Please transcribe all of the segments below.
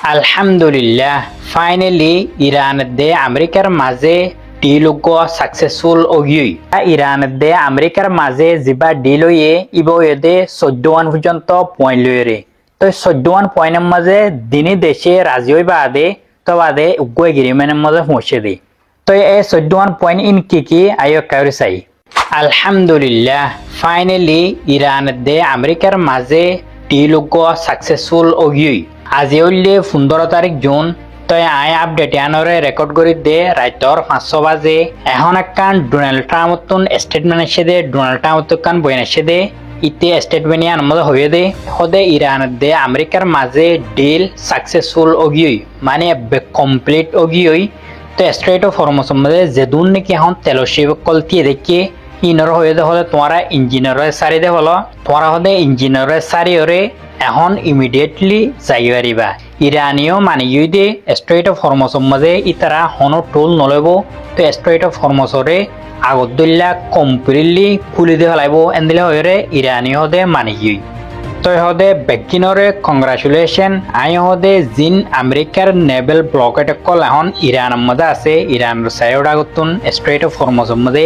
আলহামদুলিল্লাহ ফাইনালি ইরানের দে আমেরিকার মাঝে ডিল সাকসেসফুল অগিই ইরানের দে আমেরিকার মাঝে যিবা ডিল হয়ে ইব এদে 14 পর্যন্ত পয়েন্ট লইরে তো 14 পয়েন্টের মাঝে দিনই দেশে রাজি হই বাদে তো বাদে উগ্র এগ্রিমেন্টের মাঝে পৌঁছে দি তো এই 14 পয়েন্ট ইন কি আয়ো কাউরি চাই আলহামদুলিল্লাহ ফাইনালি ইরানের দে আমেরিকার মাঝে ডিল সাকসেসফুল অগিই আজি হইলে 15 তারিখ জুন তই আই আপডেট আনরে রেকর্ড করে দে রাইতর 500 বাজে এখন একখান ডোনাল্ড ট্রাম্পতুন স্টেটমেন্ট এসে দে ডোনাল্ড ট্রাম্পতুন বয়ান এসে দে ইতে স্টেটমেন্ট আনমদ হয়ে দে হদে ইরানের দে আমেরিকার মাঝে ডিল সাকসেসফুল অগিই মানে কমপ্লিট অগিই তো স্ট্রেট অফ হরমোস মধ্যে যেদুন নাকি এখন তেলশিব কলতিয়ে দেখি ইনর হয়ে দে হলে তোমারা ইঞ্জিনিয়ারের সারি দে হলো তোমারা হদে ইঞ্জিনিয়ারের সারি ওরে এখন ইমিডিয়েটলি যাই পারিবা ইরানীয় মানে দে স্ট্রেট অফ হরমোসের মাঝে ইতারা হনো টোল নলব তো স্ট্রেট অফ হরমোসরে আগত দল্লা কমপ্লিটলি খুলি দিয়ে হলাইব এনদিলে হয়ে ইরানীয় হদে মানে তো হদে বেকিনরে কংগ্রাচুলেশন আই হদে জিন আমেরিকার নেভেল ব্লকেট কল এখন ইরানের মধ্যে আছে ইরানের সাইড আগতুন স্ট্রেট অফ হরমোসের মধ্যে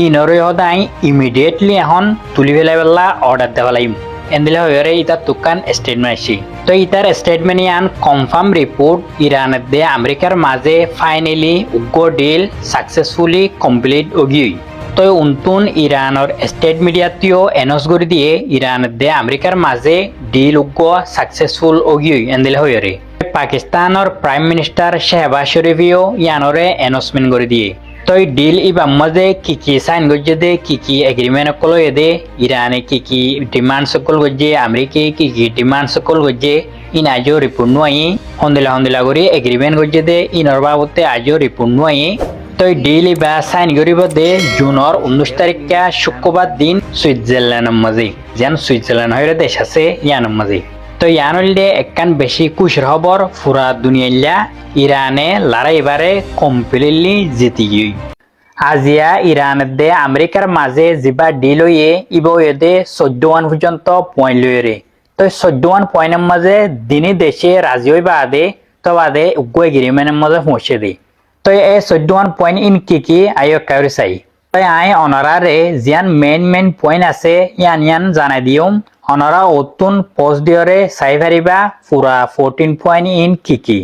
ইনরে হদে আই ইমিডিয়েটলি এখন তুলি ফেলাইবেলা অর্ডার দেওয়া লাগবে এন্দিলে হয়ে ইতার তুকান স্টেটমেন্ট আসি তো ইতার স্টেটমেন্ট ইয়ান কনফার্ম রিপোর্ট ইরানের দে আমেরিকার মাঝে ফাইনালি উগ্র ডিল সাকসেসফুলি কমপ্লিট অগিই তো উনতুন ইরানের স্টেট মিডিয়াতেও এনাউন্স করে দিয়ে ইরানের দে আমেরিকার মাঝে ডিল উগ্র সাকসেসফুল অগিই এন্দিলে হয়ে পাকিস্তানের প্রাইম মিনিস্টার শেহবাজ শরীফিও ইয়ানরে এনাউন্সমেন্ট করে দিয়ে তো ডিল ইবা মাঝে কি সাইন গজ্জে দে কি এগ্রিমেন্ট কল দে ইরানে কি ডিমান্ড সকল গজ্জে আমেরিকা কি ডিমান্ড সকল গজ্জে ইন আজও রিপোর্ট নুয়াই হন্দিলা করি এগ্রিমেন্ট গজ্জে দে ইনর বাবতে আজও রিপোর্ট নুয়াই তো ডিল ইবা সাইন করিব দে জুনের 19 তারিখে শুক্রবার দিন সুইজারল্যান্ডের মাঝে যেন সুইজারল্যান্ড হয়ে দেশ আছে ইয়ানের মাঝে তো ইয়ানলে একখান বেশি খুশির খবর পুরা দুনিয়া ইরানে লড়াইবারে কমপ্লিটলি জিতি গই আজিয়া ইরানের দে আমেরিকার মাঝে যিবা ডিল হয়ে ইব এদে 14 পর্যন্ত পয়েন্ট লইরে তো 14 পয়েন্টের মাঝে দিনই দেশে রাজি হই বাদে তো বাদে উগ্র এগ্রিমেন্টের মাঝে পৌঁছে দি তো এই 14 পয়েন্ট ইন কি আয়ো কাউরি চাই তো আই অনারারে জিয়ান মেইন পয়েন্ট আছে ইয়ান জানাই দিউম অনারা অতুন পোস্ট দিয়রে চাই পারিবা পুরা 14 পয়েন্ট ইন কি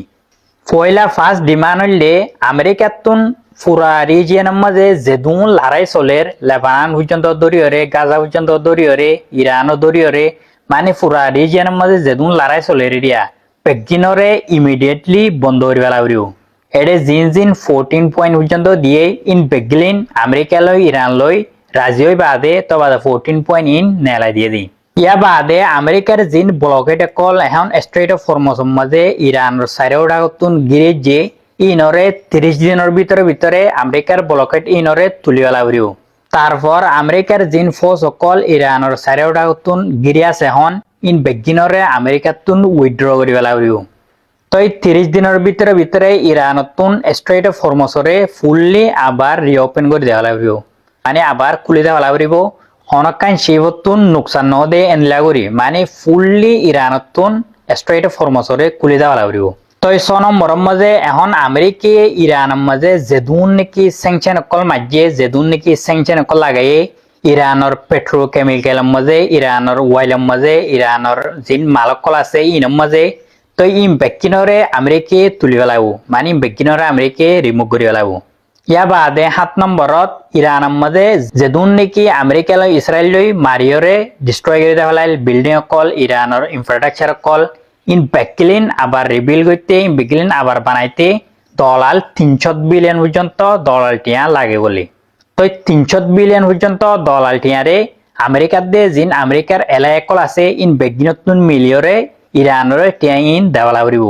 পয়লা ফার্স্ট ডিমান্ড হইলে আমেরিকাতুন পুরা রিজিয়নের মাঝে যেদুন লড়াই চলের লেবানন পর্যন্ত দরিয়রে গাজা পর্যন্ত দরিয়রে ইরানও দরিয়রে মানে পুরা রিজিয়নের মাঝে যেদুন লড়াই চলের এরিয়া পেকিনরে ইমিডিয়েটলি বন্ধ করে ফেলা উড়িও এডে জিন 14 পয়েন্ট পর্যন্ত দিয়ে ইন বেগলিন আমেরিকা লই ইরান লই রাজি হই বাদে তো বাদে 14 পয়েন্ট ইন নেলাই দিয়ে দিই ইয়া বাদে আমেরিকার জিন ব্লকেট কল এখন স্ট্রেট অফ হরমোসের মাঝে ইরানের সাইডে আগতুন গিরে যে ইনরে 30 দিনের ভিতরে আমেরিকার ব্লকেট ইনরে তুলি ফেলা উড়িও তারপর আমেরিকার জিন ফোর্স কল ইরানের সাইডে আগতুন গিরে আছে এখন ইন বেগিনরে আমেরিকাতুন উইথড্র করে ফেলা উড়িও তো এই 30 দিনের ভিতরে ইরানতুন স্ট্রেট অফ হরমোসরে ফুললি আবার রিওপেন করে দেওয়া লাগবে মানে আবার খুলে দেওয়া লাগবে হনকান শিবতুন নুকসান ন দে এনলা করি মানে ফুললি ইরানতুন স্ট্রেট অফ হরমোসরে খুলে দেওয়া লাগবে তো এই 6 নম্বরের মাঝে এখন আমেরিকা ইরানের মাঝে যেদুন নাকি স্যাংশন কল মাঝে যেদুন নাকি স্যাংশন কল লাগাই ইরানের পেট্রোকেমিক্যালের মাঝে ইরানের ওয়েলের মাঝে ইরানের জিন মালক কল আছে ইনের মাঝে তো ইম বেকিনরে আমেরিকা তুলি পেলাব মানে বেকিনরে আমেরিকা রিমুভ করে পেলাব ইয়া বাদে 7 নম্বরত ইরানের মাঝে যেদুন নাকি আমেরিকা লই ইসরায়েল লই মারিয়রে ডিস্ট্রয় করে দেওয়া বিল্ডিং কল ইরানের ইনফ্রাস্ট্রাকচার কল ইন বেকিলিন আবার রিবিল করতে ইন বেকিলিন আবার বানাইতে ডলার 300 বিলিয়ন পর্যন্ত ডলার টিয়া লাগে বলে তো 300 বিলিয়ন পর্যন্ত ডলার টিয়ারে আমেরিকার দে জিন আমেরিকার এলাকা কল আছে ইন বেগিনতুন মিলিয়রে ইরানের টিয়া ইন দেওয়া লাগব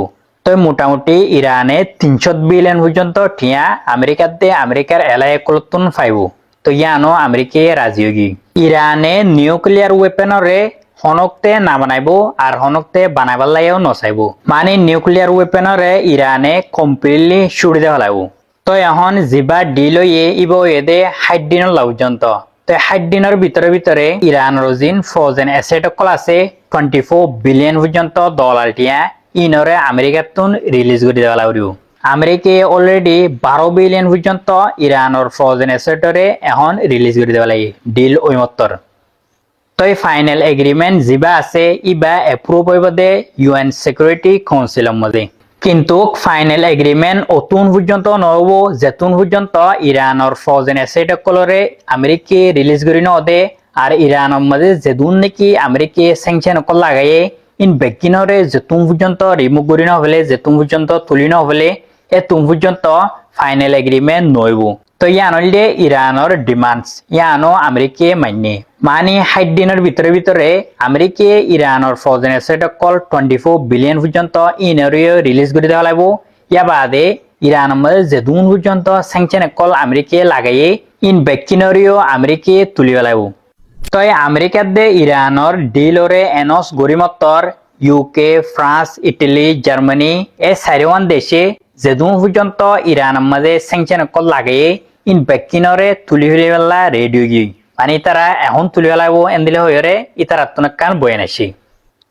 তো মোটামুটি ইরানে 300 বিলিয়ন পর্যন্ত টিয়া আমেরিকার দে আমেরিকার এলাকা কলতুন পাইব তো ইয়ানো আমেরিকা রাজি হগি ইরানে নিউক্লিয়ার ওয়েপনরে হনকতে না বানাইব আর হনকতে বানাইবার লাইও নচাইব মানে নিউক্লিয়ার ওয়েপনরে ইরানে কমপ্লিটলি ছুড়ি দেওয়া লাগব তো এখন যিবা ডিল হয়ে ইব এদে 60 দিনের পর্যন্ত তো 60 দিনের ভিতরে ইরানের জিন ফ্রোজেন অ্যাসেট কল আছে 24 বিলিয়ন পর্যন্ত ডলার টিয়া ইনরে আমেরিকাতুন রিলিজ করে দেওয়া লাগব আমেরিকায় অলরেডি 12 বিলিয়ন পর্যন্ত ইরানের ফ্রোজেন অ্যাসেটরে এখন রিলিজ করে দেওয়া লাগে ডিল ওইমত্তর তই ফাইনাল এগ্রিমেন্ট যিবা আছে ইবা এপ্রুভ হইব দে ইউএন সিকিউরিটি কাউন্সিলের মধ্যে কিন্তু ফাইনাল এগ্রিমেন্ট অতুন পর্যন্ত নহব যেতুন পর্যন্ত ইরানের ফ্রোজেন অ্যাসেট কলরে আমেরিকা রিলিজ করে নদে আর ইরানের মধ্যে যেদুন নাকি আমেরিকা স্যাংশন কল লাগাইয়ে ইন বেকিনরে যেতুন পর্যন্ত রিমুভ করে নহলে যেতুন পর্যন্ত তুলি নহলে এতুন পর্যন্ত ফাইনাল এগ্রিমেন্ট নইব তো ইয়ানলে ইরানের ডিমান্ডস ইয়ানো আমেরিকা মানে 60 দিনের ভিতরে আমেরিকা ইরানের ফ্রোজেন অ্যাসেট কল 24 বিলিয়ন পর্যন্ত ইনরিও রিলিজ করে দেওয়া লাগব ইয়া বাদে ইরানের মধ্যে যেদুন পর্যন্ত স্যাংশন কল আমেরিকা লাগাইয়ে ইন বেকিনরিও আমেরিকা তুলিব লাগব তই আমেরিকার দে ইরানের ডিলরে এনস গরিমত্তর ইউকে ফ্রান্স ইটালি জার্মানি এই 4 দেশে যেদুন পর্যন্ত ইরানের মধ্যে স্যাংশন কল লাগাইয়ে ইন বেকিনরে তুলি হইলা রেডি গই মানে তারা এখন তুলি লাগব এন্দিলে হইরে ইতার আত্মনাকান বয়ে নাসি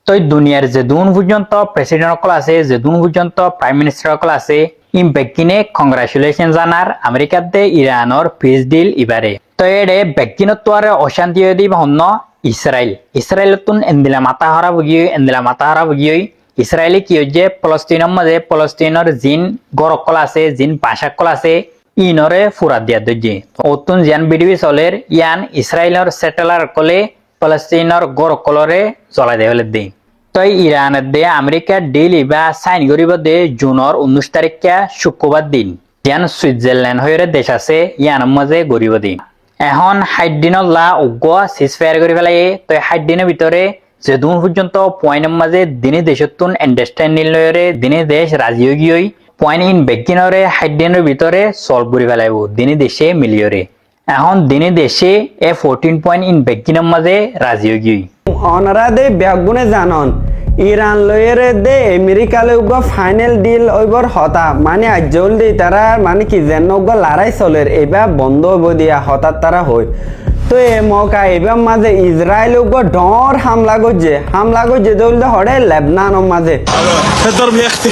তই দুনিয়ার যেদুন পর্যন্ত প্রেসিডেন্ট কল আছে যেদুন পর্যন্ত প্রাইম মিনিস্টার কল আছে ইন বেকিনে কংগ্রাচুলেশন জানার আমেরিকার দে ইরানের পিস ডিল ইবারে তো এডে বেকিনত্বরে অশান্তি দিব হন্ন ইসরায়েলতুন এন্দিলা মাথা হারা বুগিয়ে ইসরায়েলি কি হচ্ছে ফলস্তিনের মাঝে ফলস্তিনের জিন গরকল আছে জিন ভাষাকল আছে ইনরে ফুরা দিয়া দে অতুন জিয়ান বিডিবি চলের ইয়ান ইসরায়েলের সেটেলার কলে ফলস্তিনের গরকলরে জ্বলাই দেওয়ালে দে তই ইরানের দে আমেরিকার ডিল ইবা সাইন করিব দে জুনের 19 তারিখে শুক্রবার দিন ইয়ান সুইজারল্যান্ড হয়ে দেশ আছে ইয়ানের মাঝে গরিব দিন এখন 60 দিনের লা উগ্র সিজফায়ার করে ফেলাই তো 60 দিনের ভিতরে যেদুন পর্যন্ত পয়েন্টের মাঝে দিনে দেশতুন আন্ডারস্ট্যান্ডিং লয়রে দিনে দেশ রাজি হয়ে গিয়ে পয়েন্ট ইন বেকিনরে 60 দিনের ভিতরে সলভ করে ফেলাইব দিনে দেশে মিলিয়রে এখন দিনে দেশে 14 পয়েন্ট ইন বেকিনের মাঝে রাজি হয়ে গিয়ে অনারা দে ব্যাগুনে জানন ইরান লয়েরে দে আমেরিকা লইগ ফাইনাল ডিল ওইবর হতা মানে আজ জলদি তারা মানে কি যেন লড়াই চলের এবার বন্ধ হইব দিয়া হঠাৎ তারা হই তো এ মৌকা এবার মাঝে ইসরায়েল ডর হামলা করছে জলদি হড়ে লেবনানের মাঝে الضرب يا اختي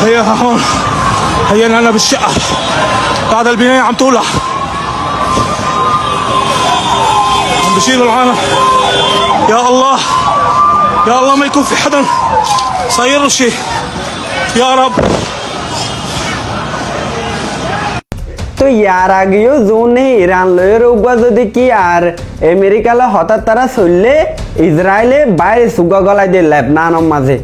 هي هون هي انا بالشقه هذا البنايه عم تولع عم بشيلوا العالم يا الله يا الله ما يكون في حدا صاير له شيء يا رب তো ইয়ার আগেও জোনে ইরান লয়ের উগা যদি কি আর আমেরিকালে হঠাৎ তারা চললে ইসরায়েলে বাইরে সুগা গলাই দিয়ে লেবনানের মাঝে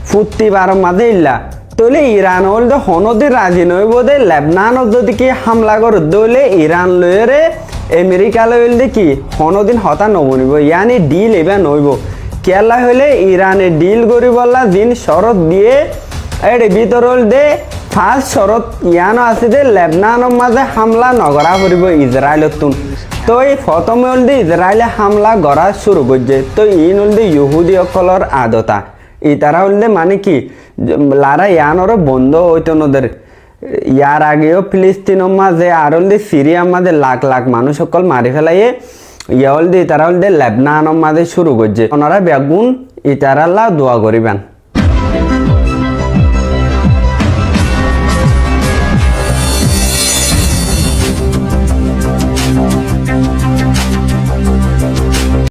ফুর্তি বারো মাঝে ইল্লা তলে ইরান হল তো হনদি রাজি নইব দে লেবনানত যদি কি হামলা করে দলে ইরান লয়েরে আমেরিকা লইল দে কি হনদিন হতা নবনিব ইয়ানি ডিল এবার নইব কেলা হলে ইরানে ডিল করি বললা দিন শরৎ দিয়ে এর ভিতর হল দে ফার্স্ট শরৎ ইয়ানো আছে দে লেবনানের মাঝে হামলা নগরা করিব ইসরায়েলতুন তো এই প্রথমে হল দে ইসরায়েলে হামলা গড়া শুরু করছে তো ইন হল দে ইহুদি অকলর আদতা ইতারা হল দে মানে কি লারা ইয়ানোরও বন্ধ হইতো নদের ইয়ার আগেও ফিলিস্তিনের মাঝে আর হল দে সিরিয়ার মাঝে লাখ লাখ মানুষ সকল মারি ফেলাইয়ে ইয়া হল দে ইতারা হল দে লেবনানের মাঝে শুরু করছে ওনারা বেগুন ইতারাল্লা দোয়া করিবেন।